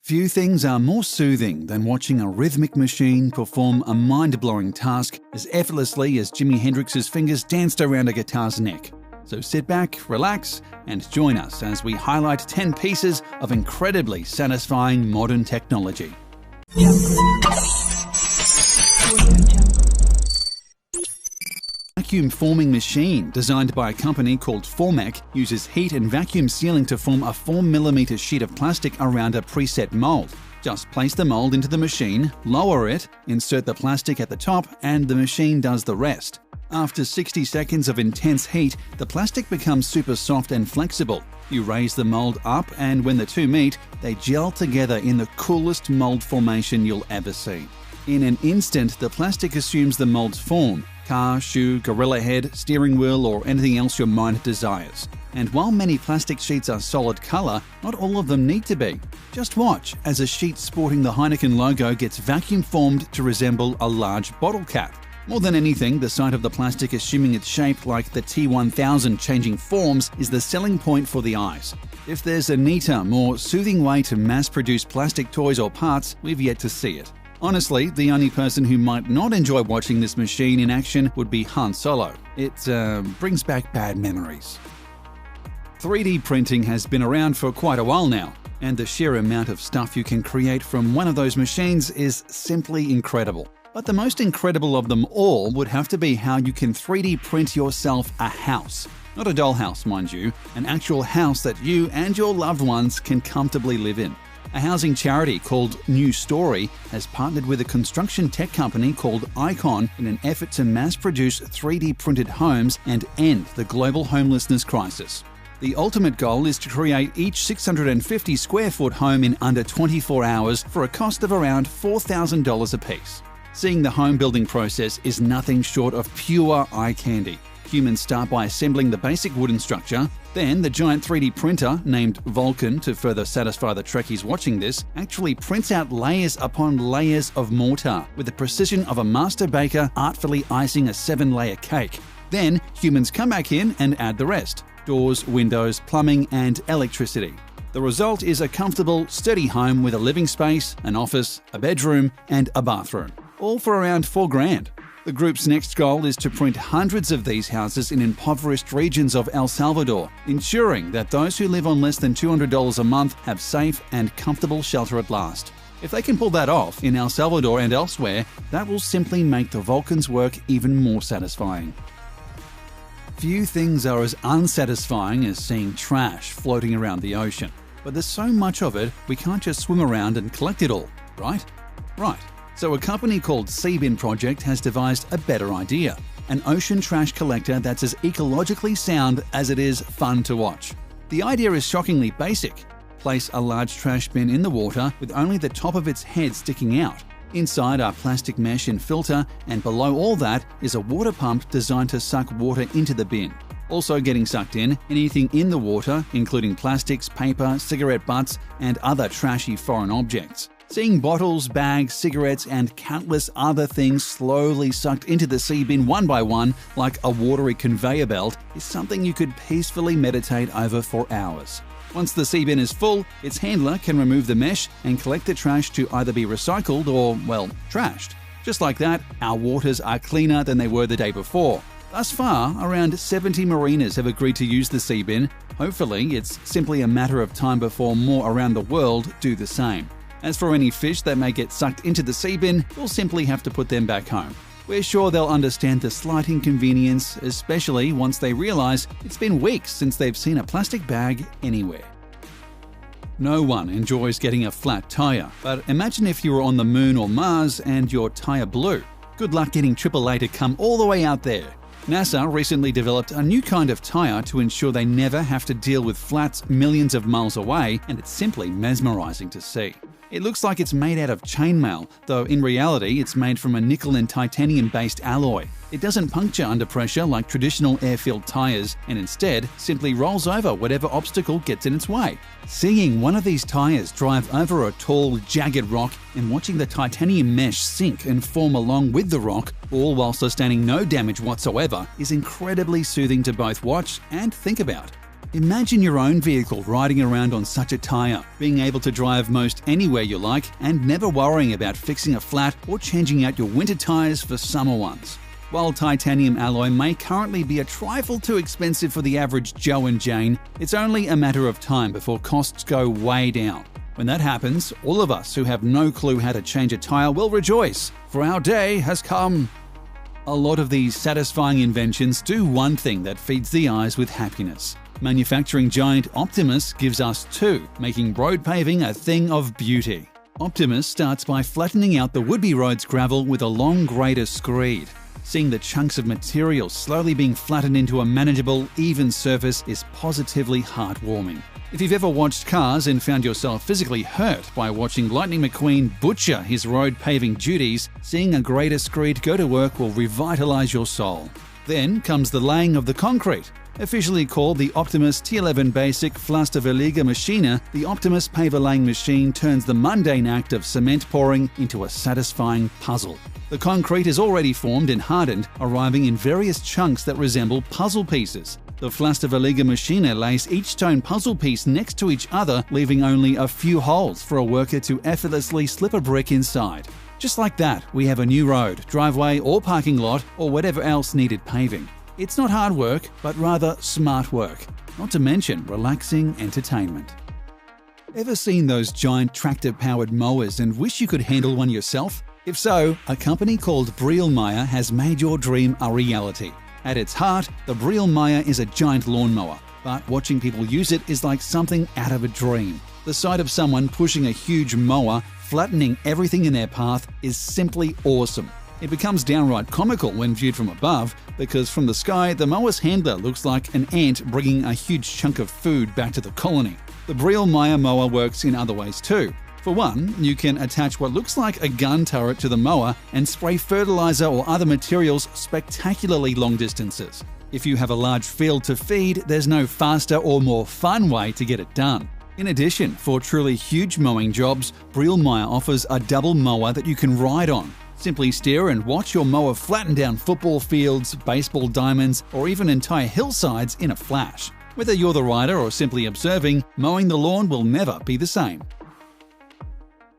Few things are more soothing than watching a rhythmic machine perform a mind-blowing task as effortlessly as Jimi Hendrix's fingers danced around a guitar's neck. So sit back, relax, and join us as we highlight 10 pieces of incredibly satisfying modern technology. Vacuum forming machine designed by a company called Formech uses heat and vacuum sealing to form a 4mm sheet of plastic around a preset mold. Just place the mold into the machine, lower it, insert the plastic at the top, and the machine does the rest. After 60 seconds of intense heat, the plastic becomes super soft and flexible. You raise the mold up, and when the two meet, they gel together in the coolest mold formation you'll ever see. In an instant, the plastic assumes the mold's form: car, shoe, gorilla head, steering wheel, or anything else your mind desires. And while many plastic sheets are solid color, not all of them need to be. Just watch as a sheet sporting the Heineken logo gets vacuum formed to resemble a large bottle cap. More than anything, the sight of the plastic assuming its shape like the T1000 changing forms is the selling point for the eyes. If there's a neater, more soothing way to mass-produce plastic toys or parts, we've yet to see it. Honestly, the only person who might not enjoy watching this machine in action would be Han Solo. It brings back bad memories. 3D printing has been around for quite a while now, and the sheer amount of stuff you can create from one of those machines is simply incredible. But the most incredible of them all would have to be how you can 3D print yourself a house. Not a dollhouse, mind you, an actual house that you and your loved ones can comfortably live in. A housing charity called New Story has partnered with a construction tech company called Icon in an effort to mass-produce 3D printed homes and end the global homelessness crisis. The ultimate goal is to create each 650 square foot home in under 24 hours for a cost of around $4,000 apiece. Seeing the home building process is nothing short of pure eye candy. Humans start by assembling the basic wooden structure. Then the giant 3D printer, named Vulcan to further satisfy the Trekkies watching this, actually prints out layers upon layers of mortar with the precision of a master baker artfully icing a 7-layer cake. Then humans come back in and add the rest: doors, windows, plumbing, and electricity. The result is a comfortable, sturdy home with a living space, an office, a bedroom, and a bathroom. All for around $4,000. The group's next goal is to print hundreds of these houses in impoverished regions of El Salvador, ensuring that those who live on less than $200 a month have safe and comfortable shelter at last. If they can pull that off in El Salvador and elsewhere, that will simply make the Vulcan's work even more satisfying. Few things are as unsatisfying as seeing trash floating around the ocean. But there's so much of it, we can't just swim around and collect it all, right? Right. So a company called Seabin Project has devised a better idea: an ocean trash collector that's as ecologically sound as it is fun to watch. The idea is shockingly basic. Place a large trash bin in the water with only the top of its head sticking out. Inside are plastic mesh and filter, and below all that is a water pump designed to suck water into the bin. Also getting sucked in, anything in the water, including plastics, paper, cigarette butts, and other trashy foreign objects. Seeing bottles, bags, cigarettes, and countless other things slowly sucked into the sea bin one by one like a watery conveyor belt is something you could peacefully meditate over for hours. Once the sea bin is full, its handler can remove the mesh and collect the trash to either be recycled or, well, trashed. Just like that, our waters are cleaner than they were the day before. Thus far, around 70 marinas have agreed to use the sea bin. Hopefully, it's simply a matter of time before more around the world do the same. As for any fish that may get sucked into the sea bin, we'll simply have to put them back home. We're sure they'll understand the slight inconvenience, especially once they realize it's been weeks since they've seen a plastic bag anywhere. No one enjoys getting a flat tire, but imagine if you were on the moon or Mars and your tire blew. Good luck getting AAA to come all the way out there. NASA recently developed a new kind of tire to ensure they never have to deal with flats millions of miles away, and it's simply mesmerizing to see. It looks like it's made out of chainmail, though in reality it's made from a nickel and titanium-based alloy. It doesn't puncture under pressure like traditional air-filled tires, and instead simply rolls over whatever obstacle gets in its way. Seeing one of these tires drive over a tall, jagged rock and watching the titanium mesh sink and form along with the rock, all while sustaining no damage whatsoever, is incredibly soothing to both watch and think about. Imagine your own vehicle riding around on such a tire, being able to drive most anywhere you like and never worrying about fixing a flat or changing out your winter tires for summer ones. While titanium alloy may currently be a trifle too expensive for the average Joe and Jane, it's only a matter of time before costs go way down. When that happens, all of us who have no clue how to change a tire will rejoice, for our day has come. A lot of these satisfying inventions do one thing that feeds the eyes with happiness. Manufacturing giant Optimas gives us two, making road paving a thing of beauty. Optimas starts by flattening out the would-be road's gravel with a long grader screed. Seeing the chunks of material slowly being flattened into a manageable, even surface is positively heartwarming. If you've ever watched Cars and found yourself physically hurt by watching Lightning McQueen butcher his road paving duties, seeing a grader screed go to work will revitalize your soul. Then comes the laying of the concrete. Officially called the Optimas T11 Basic Pflasterverleger Maschine, the Optimas paver laying machine turns the mundane act of cement pouring into a satisfying puzzle. The concrete is already formed and hardened, arriving in various chunks that resemble puzzle pieces. The Pflasterverleger Maschine lays each stone puzzle piece next to each other, leaving only a few holes for a worker to effortlessly slip a brick inside. Just like that, we have a new road, driveway or parking lot or whatever else needed paving. It's not hard work, but rather smart work, not to mention relaxing entertainment. Ever seen those giant tractor-powered mowers and wish you could handle one yourself? If so, a company called Brielmaier has made your dream a reality. At its heart, the Brielmaier is a giant lawnmower, but watching people use it is like something out of a dream. The sight of someone pushing a huge mower, flattening everything in their path, is simply awesome. It becomes downright comical when viewed from above, because from the sky, the mower's handler looks like an ant bringing a huge chunk of food back to the colony. The Brielmaier mower works in other ways too. For one, you can attach what looks like a gun turret to the mower and spray fertilizer or other materials spectacularly long distances. If you have a large field to feed, there's no faster or more fun way to get it done. In addition, for truly huge mowing jobs, Brielmaier offers a double mower that you can ride on. Simply steer and watch your mower flatten down football fields, baseball diamonds, or even entire hillsides in a flash. Whether you're the rider or simply observing, mowing the lawn will never be the same.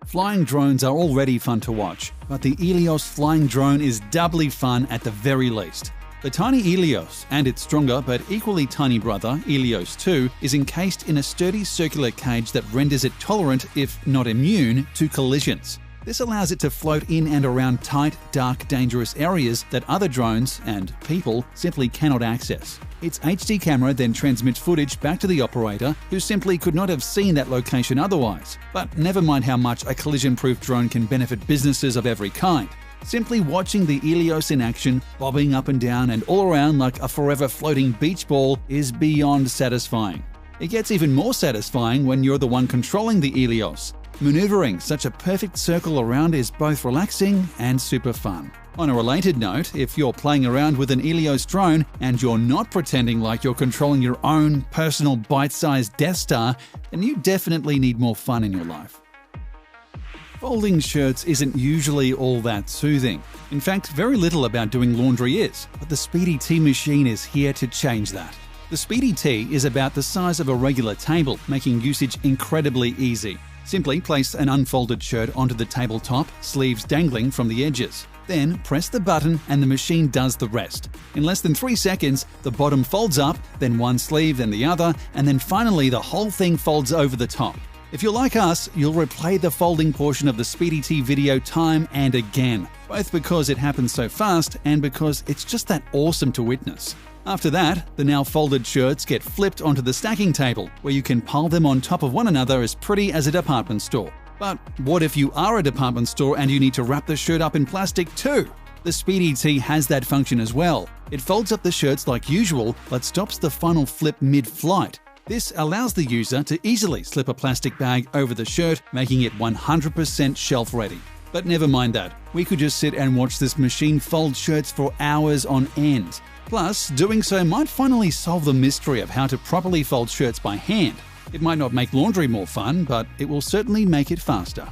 Flying drones are already fun to watch, but the Elios flying drone is doubly fun at the very least. The tiny Elios and its stronger but equally tiny brother, Elios 2, is encased in a sturdy circular cage that renders it tolerant, if not immune, to collisions. This allows it to float in and around tight, dark, dangerous areas that other drones and people simply cannot access. Its HD camera then transmits footage back to the operator, who simply could not have seen that location otherwise. But never mind how much a collision-proof drone can benefit businesses of every kind. Simply watching the Elios in action, bobbing up and down and all around like a forever floating beach ball, is beyond satisfying. It gets even more satisfying when you're the one controlling the Elios. Maneuvering such a perfect circle around is both relaxing and super fun. On a related note, if you're playing around with an Elios drone and you're not pretending like you're controlling your own personal bite-sized Death Star, then you definitely need more fun in your life. Folding shirts isn't usually all that soothing. In fact, very little about doing laundry is, but the Speedy T machine is here to change that. The Speedy T is about the size of a regular table, making usage incredibly easy. Simply place an unfolded shirt onto the tabletop, sleeves dangling from the edges. Then press the button and the machine does the rest. In less than 3 seconds, the bottom folds up, then one sleeve, then the other, and then finally the whole thing folds over the top. If you're like us, you'll replay the folding portion of the Speedy T video time and again, both because it happens so fast and because it's just that awesome to witness. After that, the now folded shirts get flipped onto the stacking table, where you can pile them on top of one another as pretty as a department store. But what if you are a department store and you need to wrap the shirt up in plastic too? The Speedy T has that function as well. It folds up the shirts like usual, but stops the final flip mid-flight. This allows the user to easily slip a plastic bag over the shirt, making it 100% shelf ready. But never mind that, we could just sit and watch this machine fold shirts for hours on end. Plus, doing so might finally solve the mystery of how to properly fold shirts by hand. It might not make laundry more fun, but it will certainly make it faster.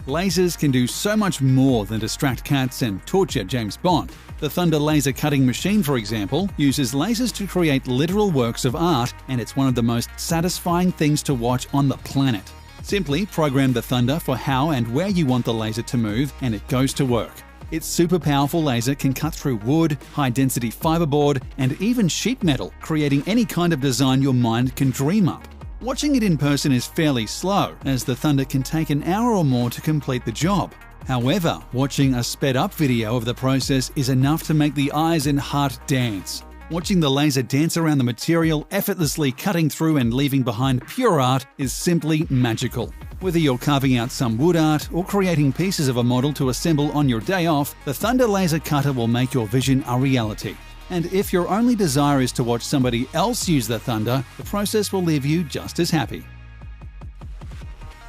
Lasers can do so much more than distract cats and torture James Bond. The Thunder laser cutting machine, for example, uses lasers to create literal works of art, and it's one of the most satisfying things to watch on the planet. Simply program the Thunder for how and where you want the laser to move, and it goes to work. Its super powerful laser can cut through wood, high-density fiberboard, and even sheet metal, creating any kind of design your mind can dream up. Watching it in person is fairly slow, as the Thunder can take an hour or more to complete the job. However, watching a sped-up video of the process is enough to make the eyes and heart dance. Watching the laser dance around the material, effortlessly cutting through and leaving behind pure art, is simply magical. Whether you're carving out some wood art or creating pieces of a model to assemble on your day off, the Thunder laser cutter will make your vision a reality. And if your only desire is to watch somebody else use the Thunder, the process will leave you just as happy.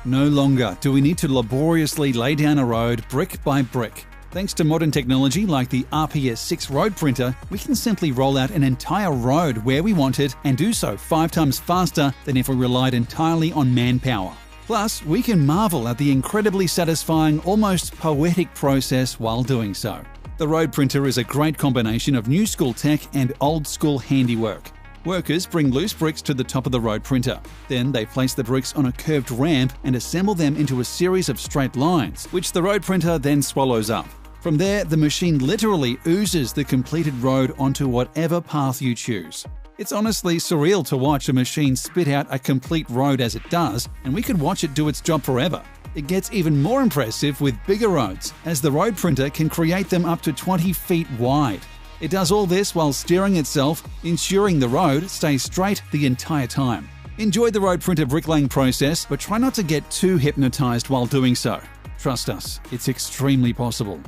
No longer do we need to laboriously lay down a road brick by brick. Thanks to modern technology like the RPS-6 road printer, we can simply roll out an entire road where we want it and do so 5 times faster than if we relied entirely on manpower. Plus, we can marvel at the incredibly satisfying, almost poetic process while doing so. The road printer is a great combination of new school tech and old school handiwork. Workers bring loose bricks to the top of the road printer. Then they place the bricks on a curved ramp and assemble them into a series of straight lines, which the road printer then swallows up. From there, the machine literally oozes the completed road onto whatever path you choose. It's honestly surreal to watch a machine spit out a complete road as it does, and we could watch it do its job forever. It gets even more impressive with bigger roads, as the road printer can create them up to 20 feet wide. It does all this while steering itself, ensuring the road stays straight the entire time. Enjoy the road printer bricklaying process, but try not to get too hypnotized while doing so. Trust us, it's extremely possible.